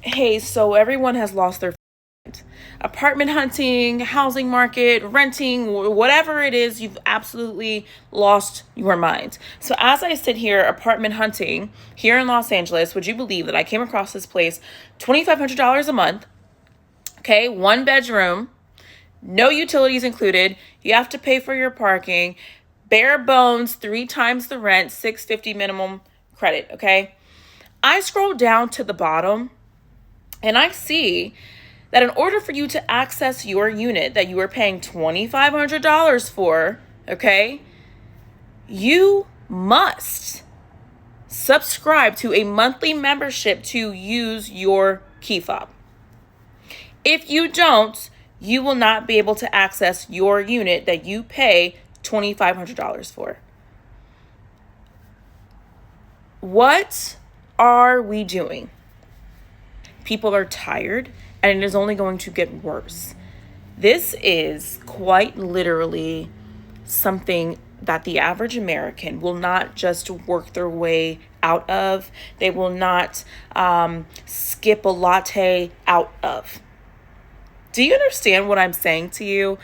Hey, so everyone has lost their apartment hunting, housing market, renting, whatever it is, you've absolutely lost your mind. So, as I sit here apartment hunting here in Los Angeles, would you believe that I came across this place, $2,500 a month? Okay, one bedroom, no utilities included. You have to pay for your parking, bare bones, 3 times the rent, 650 minimum credit. Okay, I scroll down to the bottom and I see that in order for you to access your unit that you are paying $2,500 for, okay, you must subscribe to a monthly membership to use your key fob. If you don't, you will not be able to access your unit that you pay $2,500 for. What are we doing? People are tired, and it is only going to get worse. This is quite literally something that the average American will not just work their way out of. They will not skip a latte out of. Do you understand what I'm saying to you?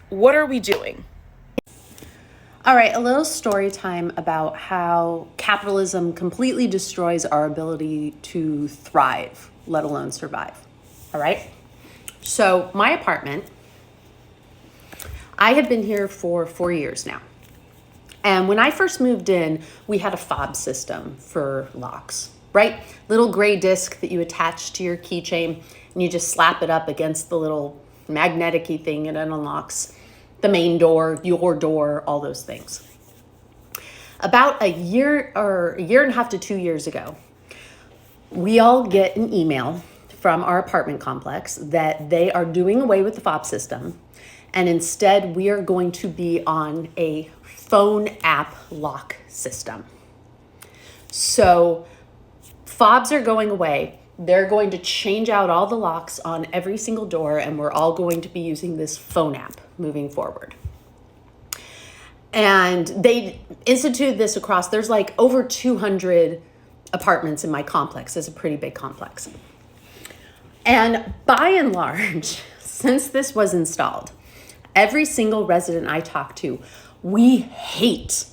What are we doing? All right, a little story time about how capitalism completely destroys our ability to thrive, let alone survive. All right. So, my apartment, I had been here for 4 years now. And when I first moved in, we had a fob system for locks, right? Little gray disc that you attach to your keychain, and you just slap it up against the little magnetic-y thing, and it unlocks the main door, your door, all those things. About a year and a half to 2 years ago, we all get an email from our apartment complex that they are doing away with the fob system, and instead we are going to be on a phone app lock system. So fobs are going away. They're going to change out all the locks on every single door, and we're all going to be using this phone app moving forward. And they instituted this across, there's like over 200 apartments in my complex. It's a pretty big complex. And by and large, since this was installed, every single resident I talk to, we hate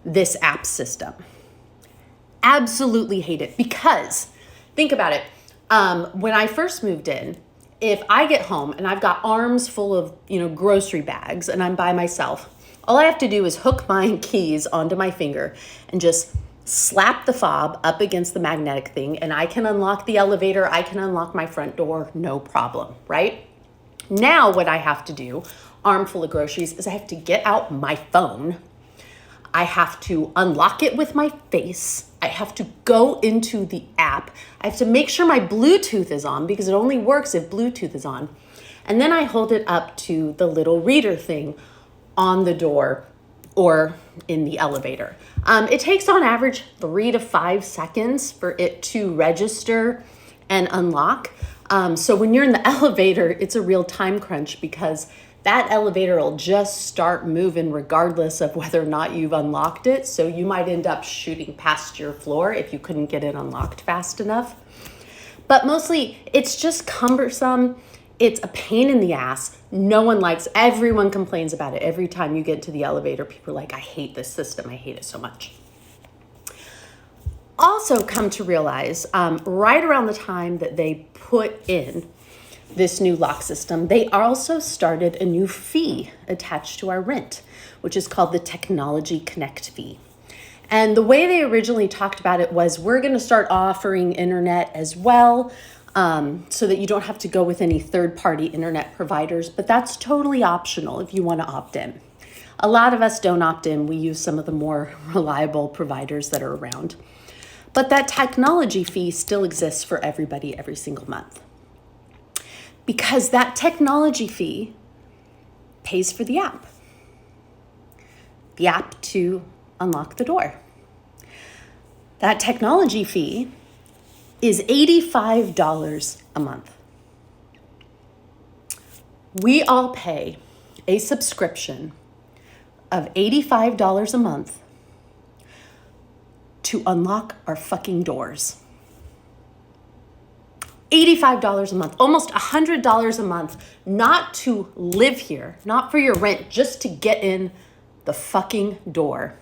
this app system. Absolutely hate it, because think about it. When I first moved in, if I get home and I've got arms full of, grocery bags and I'm by myself, all I have to do is hook my keys onto my finger and just slap the fob up against the magnetic thing, and I can unlock the elevator, I can unlock my front door, no problem, right? Now what I have to do, armful of groceries, is I have to get out my phone. I have to unlock it with my face. I have to go into the app. I have to make sure my Bluetooth is on, because it only works if Bluetooth is on. And then I hold it up to the little reader thing on the door or in the elevator. It takes on average 3 to 5 seconds for it to register and unlock. So when you're in the elevator, it's a real time crunch, because that elevator will just start moving regardless of whether or not you've unlocked it. So you might end up shooting past your floor if you couldn't get it unlocked fast enough. But mostly it's just cumbersome. It's a pain in the ass. Everyone complains about it. Every time you get into the elevator, people are like, I hate this system. I hate it so much. Also come to realize, right around the time that they put in this new lock system, they also started a new fee attached to our rent, which is called the Technology Connect fee. And the way they originally talked about it was, we're going to start offering internet as well, so that you don't have to go with any third-party internet providers, but that's totally optional if you want to opt in. A lot of us don't opt in. We use some of the more reliable providers that are around. But that technology fee still exists for everybody every single month, because that technology fee pays for the app to unlock the door. That technology fee is $85 a month. We all pay a subscription of $85 a month to unlock our fucking doors. $85 a month, almost $100 a month, not to live here, not for your rent, just to get in the fucking door.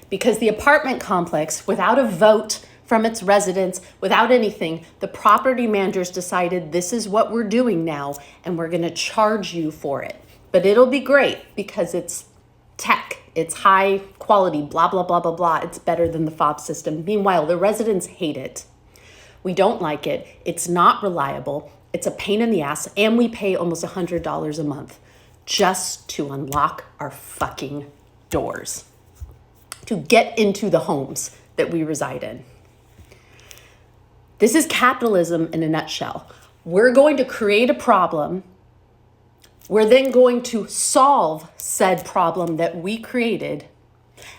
Because the apartment complex, without a vote from its residents, without anything, the property managers decided this is what we're doing now, and we're gonna charge you for it. But it'll be great because it's tech, it's high quality, blah, blah, blah, blah, blah. It's better than the fob system. Meanwhile, the residents hate it. We don't like it. It's not reliable. It's a pain in the ass. And we pay almost $100 a month just to unlock our fucking doors, to get into the homes that we reside in. This is capitalism in a nutshell. We're going to create a problem. We're then going to solve said problem that we created,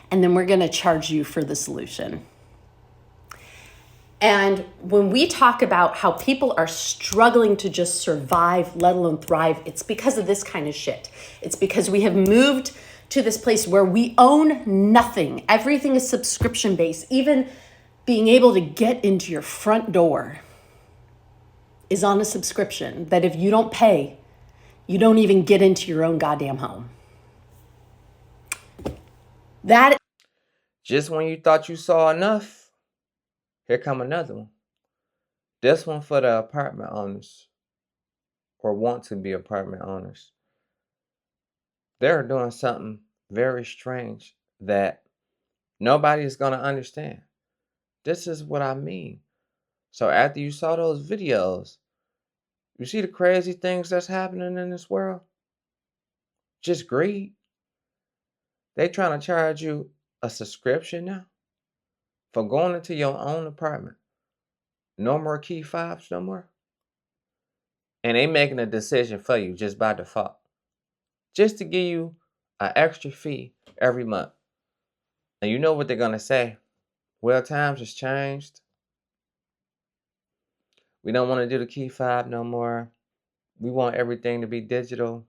and then we're going to charge you for the solution. And when we talk about how people are struggling to just survive, let alone thrive, it's because of this kind of shit. It's because we have moved to this place where we own nothing. Everything is subscription based. Even being able to get into your front door is on a subscription that if you don't pay, you don't even get into your own goddamn home. That Just when you thought you saw enough, here come another one. This one for the apartment owners, or want to be apartment owners. They're doing something very strange that nobody is going to understand. This is what I mean. So after you saw those videos, you see the crazy things that's happening in this world? Just greed. They trying to charge you a subscription now for going into your own apartment. No more key fobs no more. And they making a decision for you just by default. Just to give you an extra fee every month. And you know what they're going to say? Well, times has changed. We don't want to do the key fob no more. We want everything to be digital.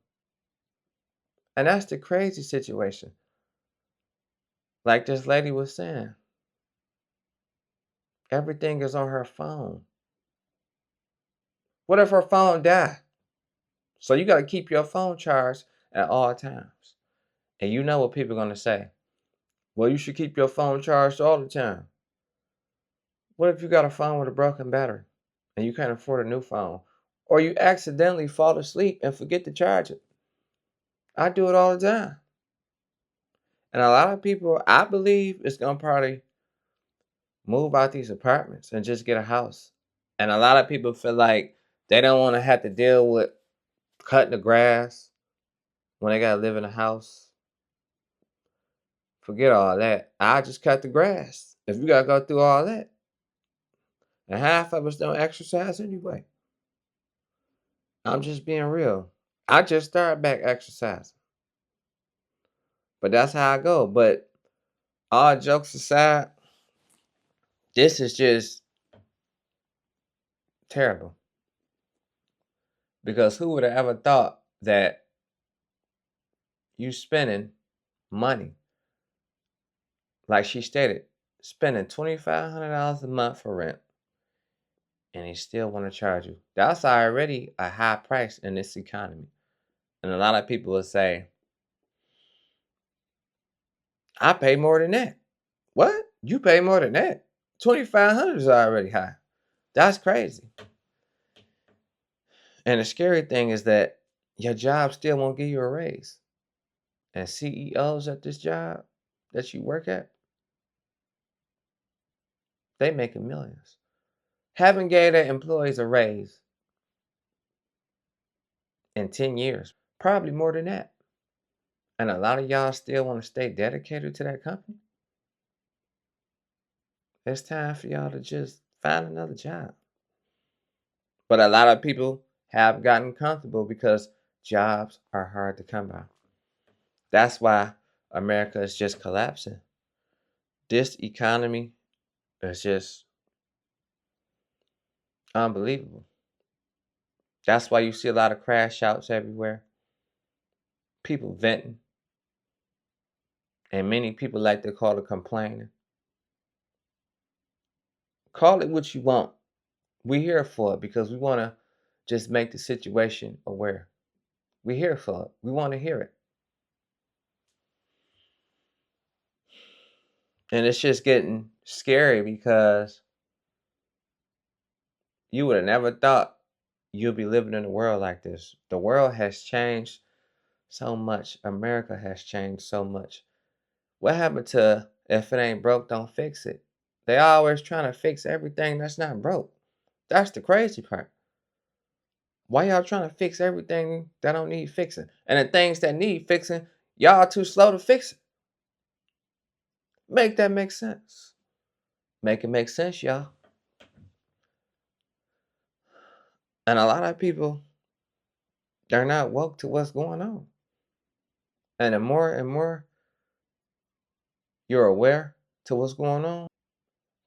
And that's the crazy situation. Like this lady was saying, everything is on her phone. What if her phone died? So you got to keep your phone charged at all times. And you know what people are going to say. Well, you should keep your phone charged all the time. What if you got a phone with a broken battery and you can't afford a new phone? Or you accidentally fall asleep and forget to charge it? I do it all the time. And a lot of people, I believe, is going to probably move out these apartments and just get a house. And a lot of people feel like they don't want to have to deal with cutting the grass when they got to live in a house. Forget all that. I just cut the grass. If you got to go through all that. And half of us don't exercise anyway. I'm just being real. I just started back exercising. But that's how I go. But all jokes aside, this is just terrible. Because who would have ever thought that you spending money, like she stated, spending $2,500 a month for rent, and they still want to charge you. That's already a high price in this economy. And a lot of people will say, I pay more than that. What? You pay more than that? $2,500 is already high. That's crazy. And the scary thing is that your job still won't give you a raise. And CEOs at this job that you work at, they making millions. Haven't gave their employees a raise in 10 years. Probably more than that. And a lot of y'all still want to stay dedicated to that company. It's time for y'all to just find another job. But a lot of people have gotten comfortable because jobs are hard to come by. That's why America is just collapsing. This economy is just unbelievable. That's why you see a lot of crash outs everywhere. People venting. And many people like to call it complaining. Call it what you want. We're here for it because we want to just make the situation aware. We're here for it. We want to hear it. And it's just getting scary because you would have never thought you'd be living in a world like this. The world has changed so much. America has changed so much. What happened to if it ain't broke, don't fix it? They always trying to fix everything that's not broke. That's the crazy part. Why y'all trying to fix everything that don't need fixing? And the things that need fixing, y'all too slow to fix it. Make that make sense. Make it make sense, y'all. And a lot of people, they're not woke to what's going on. And the more and more you're aware to what's going on,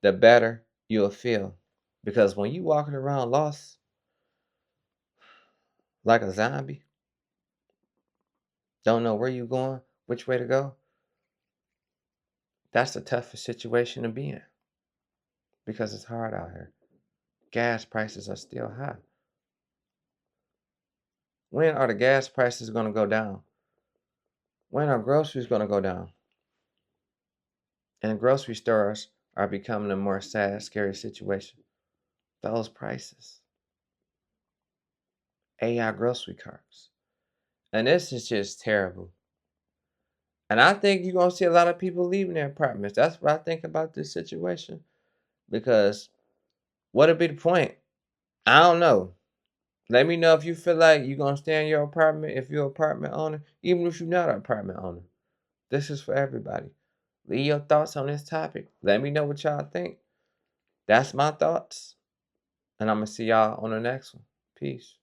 the better you'll feel. Because when you walking around lost like a zombie, don't know where you're going, which way to go, that's the toughest situation to be in. Because it's hard out here. Gas prices are still high. When are the gas prices going to go down? When are groceries going to go down? And grocery stores are becoming a more sad, scary situation. Those prices. AI grocery carts. And this is just terrible. And I think you're going to see a lot of people leaving their apartments. That's what I think about this situation. Because what would be the point? I don't know. Let me know if you feel like you're going to stay in your apartment if you're an apartment owner, even if you're not an apartment owner. This is for everybody. Leave your thoughts on this topic. Let me know what y'all think. That's my thoughts. And I'm going to see y'all on the next one. Peace.